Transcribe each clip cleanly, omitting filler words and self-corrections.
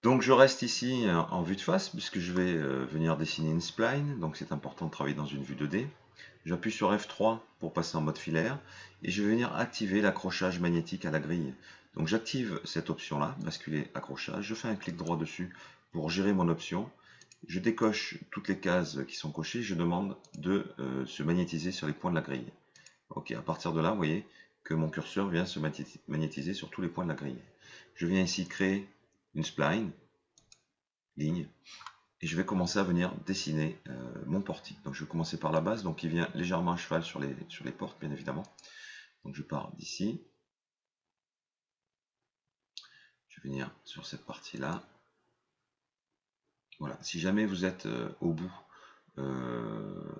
Donc je reste ici en vue de face puisque je vais venir dessiner une spline, donc c'est important de travailler dans une vue 2D. J'appuie sur F3 pour passer en mode filaire et je vais venir activer l'accrochage magnétique à la grille. Donc j'active cette option là, basculer accrochage, je fais un clic droit dessus pour gérer mon option. Je décoche toutes les cases qui sont cochées, je demande de se magnétiser sur les points de la grille. Ok, à partir de là, vous voyez que mon curseur vient se magnétiser sur tous les points de la grille. Je viens ici créer une spline, ligne, et je vais commencer à venir dessiner mon portique. Donc je vais commencer par la base, donc il vient légèrement à cheval sur les portes, bien évidemment. Donc je pars d'ici, je vais venir sur cette partie-là. Voilà, si jamais vous êtes au bout, euh,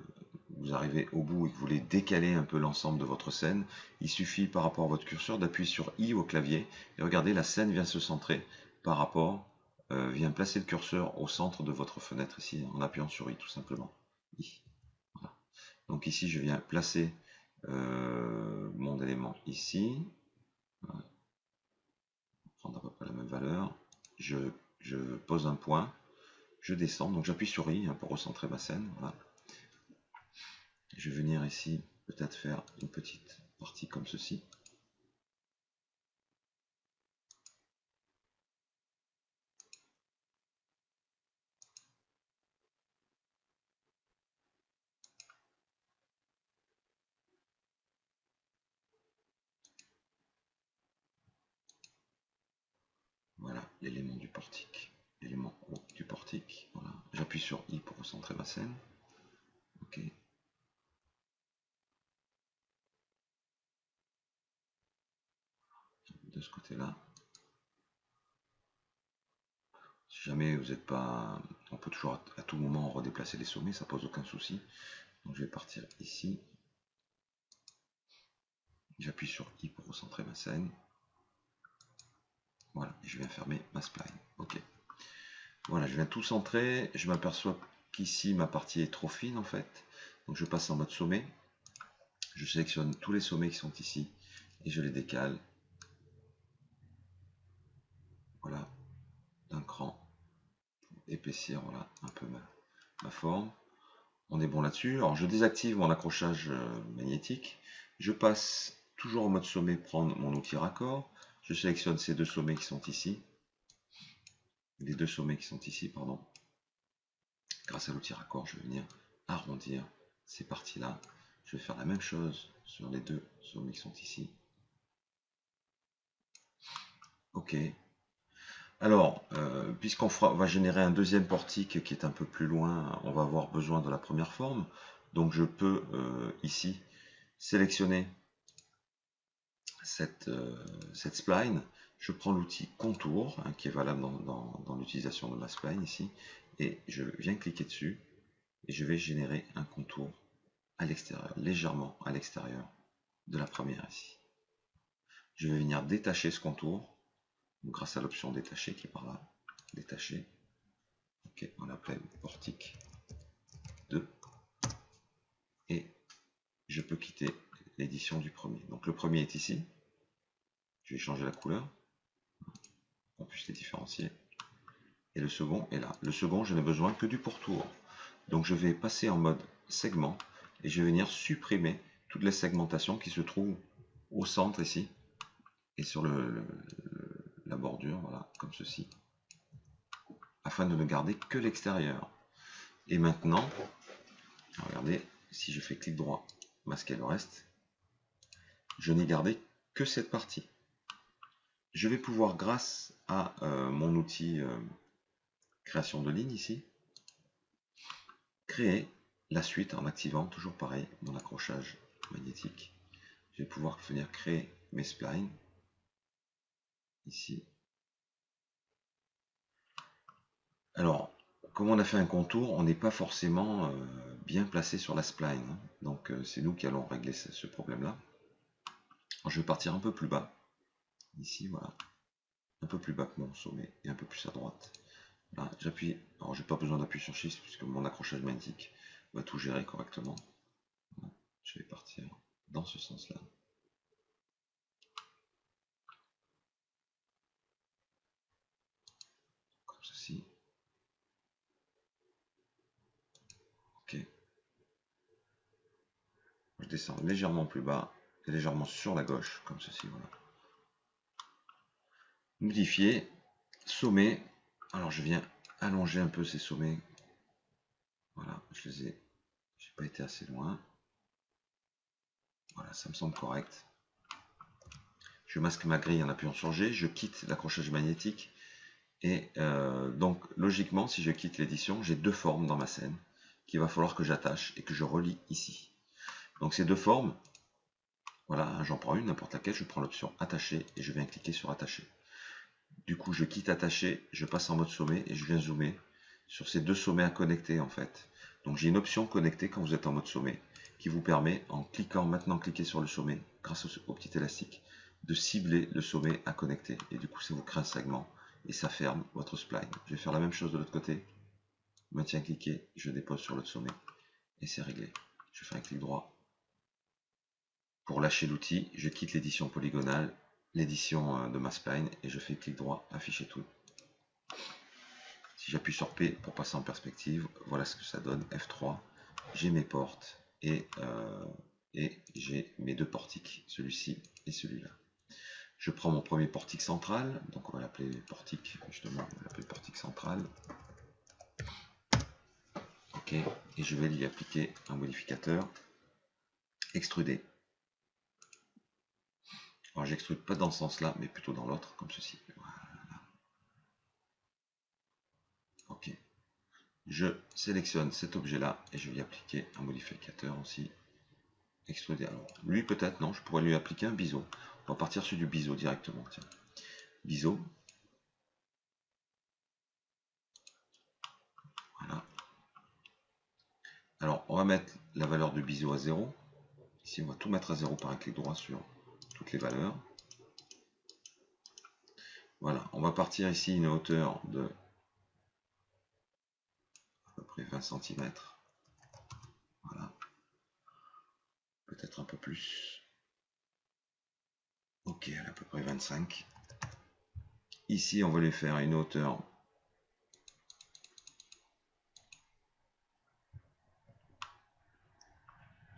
vous arrivez au bout et que vous voulez décaler un peu l'ensemble de votre scène, il suffit par rapport à votre curseur d'appuyer sur I au clavier, et regardez, la scène vient se centrer par rapport, vient placer le curseur au centre de votre fenêtre ici, en appuyant sur I tout simplement. I. Voilà. Donc ici, je viens placer mon élément ici. Voilà. Prendre à peu près la même valeur. Je pose un point. Je descends. Donc j'appuie sur I pour recentrer ma scène. Voilà. Je vais venir ici peut-être faire une petite partie comme ceci. Voilà l'élément du portique. L'élément haut du portique. Voilà. J'appuie sur I pour recentrer ma scène. Ok. De ce côté-là. Si jamais vous n'êtes pas... On peut toujours à tout moment redéplacer les sommets, ça pose aucun souci. Donc je vais partir ici. J'appuie sur I pour recentrer ma scène. Voilà, et je viens fermer ma spline. Ok. Voilà, je viens tout centrer. Je m'aperçois qu'ici, ma partie est trop fine en fait. Donc je passe en mode sommet. Je sélectionne tous les sommets qui sont ici et je les décale. Voilà, d'un cran pour épaissir voilà, un peu ma forme. On est bon là-dessus. Alors je désactive mon accrochage magnétique. Je passe toujours en mode sommet, prendre mon outil raccord. Je sélectionne ces deux sommets qui sont ici. Les deux sommets qui sont ici, pardon. Grâce à l'outil raccord, je vais venir arrondir ces parties-là. Je vais faire la même chose sur les deux sommets qui sont ici. Ok. Alors, puisqu'on va générer un deuxième portique qui est un peu plus loin, on va avoir besoin de la première forme. Donc je peux ici sélectionner cette spline. Je prends l'outil contour, hein, qui est valable dans l'utilisation de ma spline ici, et je viens cliquer dessus, et je vais générer un contour à l'extérieur, légèrement à l'extérieur de la première ici. Je vais venir détacher ce contour, grâce à l'option détacher qui est par là. Détacher. Ok, on l'appelle portique 2. Et je peux quitter l'édition du premier. Donc le premier est ici. Je vais changer la couleur, pour qu'on puisse les différencier. Et le second est là. Le second, je n'ai besoin que du pourtour. Donc je vais passer en mode segment et je vais venir supprimer toutes les segmentations qui se trouvent au centre ici et sur la bordure, voilà, comme ceci, afin de ne garder que l'extérieur. Et maintenant, regardez, si je fais clic droit, masquer le reste, je n'ai gardé que cette partie. Je vais pouvoir, grâce à mon outil création de ligne ici, créer la suite en activant toujours pareil mon accrochage magnétique. Je vais pouvoir venir créer mes splines ici. Alors, comme on a fait un contour, on n'est pas forcément bien placé sur la spline. Hein. Donc c'est nous qui allons régler ce problème-là. Je vais partir un peu plus bas. Ici, voilà. Un peu plus bas que mon sommet et un peu plus à droite. Là, j'appuie. Alors, j'ai pas besoin d'appuyer sur Shift puisque mon accrochage magnétique va tout gérer correctement. Voilà. Je vais partir dans ce sens-là. descends légèrement plus bas et légèrement sur la gauche, comme ceci, voilà. Modifier, sommet. Alors je viens allonger un peu ces sommets. Voilà, j'ai pas été assez loin. Voilà, ça me semble correct. Je masque ma grille en appuyant sur G, je quitte l'accrochage magnétique. Et donc, logiquement, si je quitte l'édition, j'ai deux formes dans ma scène qu'il va falloir que j'attache et que je relie ici. Donc ces deux formes, voilà, j'en prends une, n'importe laquelle, je prends l'option attacher et je viens cliquer sur attacher. Du coup, je quitte attacher, je passe en mode sommet et je viens zoomer sur ces deux sommets à connecter en fait. Donc j'ai une option connecter quand vous êtes en mode sommet qui vous permet, en cliquant maintenant cliquer sur le sommet grâce au petit élastique, de cibler le sommet à connecter. Et du coup, ça vous crée un segment et ça ferme votre spline. Je vais faire la même chose de l'autre côté. Maintien cliqué, je dépose sur l'autre sommet et c'est réglé. Je fais un clic droit. Pour lâcher l'outil, je quitte l'édition polygonale, l'édition de ma spline et je fais clic droit, afficher tout. Si j'appuie sur P pour passer en perspective, voilà ce que ça donne, F3. J'ai mes portes et j'ai mes deux portiques, celui-ci et celui-là. Je prends mon premier portique central, donc on va l'appeler portique, justement, on va l'appeler portique central. Ok, et je vais lui appliquer un modificateur extruder. Alors j'extrude pas dans ce sens-là, mais plutôt dans l'autre, comme ceci. Voilà. Ok. Je sélectionne cet objet-là et je vais y appliquer un modificateur aussi extruder. Alors lui peut-être non, je pourrais lui appliquer un biseau. On va partir sur du biseau directement. Tiens. Biseau. Voilà. Alors on va mettre la valeur de biseau à 0. Ici on va tout mettre à 0 par un clic droit sur toutes les valeurs. Voilà, on va partir ici une hauteur de à peu près 20 cm. Voilà. Peut-être un peu plus. Ok, à peu près 25. Ici, on va lui faire une hauteur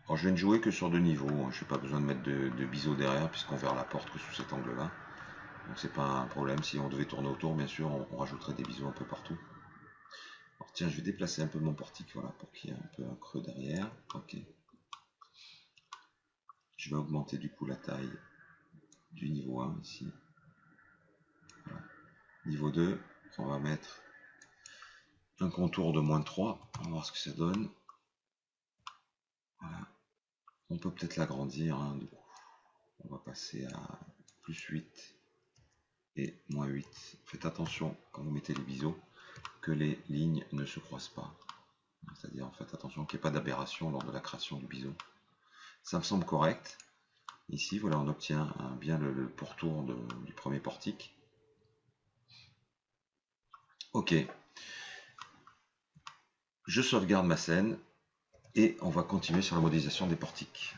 alors, je vais ne jouer que sur deux niveaux. Je n'ai pas besoin de mettre de biseau derrière puisqu'on verra la porte que sous cet angle-là. Donc c'est pas un problème. Si on devait tourner autour, bien sûr, on rajouterait des biseaux un peu partout. Alors tiens, je vais déplacer un peu mon portique, voilà, pour qu'il y ait un peu un creux derrière. Ok. Je vais augmenter du coup la taille du niveau 1 ici. Voilà. Niveau 2, on va mettre un contour de -3. On va voir ce que ça donne. Voilà. On peut peut-être l'agrandir. Hein, du coup. On va passer à +8 et -8. Faites attention quand vous mettez les biseaux que les lignes ne se croisent pas. C'est-à-dire, faites attention qu'il n'y ait pas d'aberration lors de la création du biseau. Ça me semble correct. Ici, voilà, on obtient bien le pourtour du premier portique. Ok. Je sauvegarde ma scène et on va continuer sur la modélisation des portiques.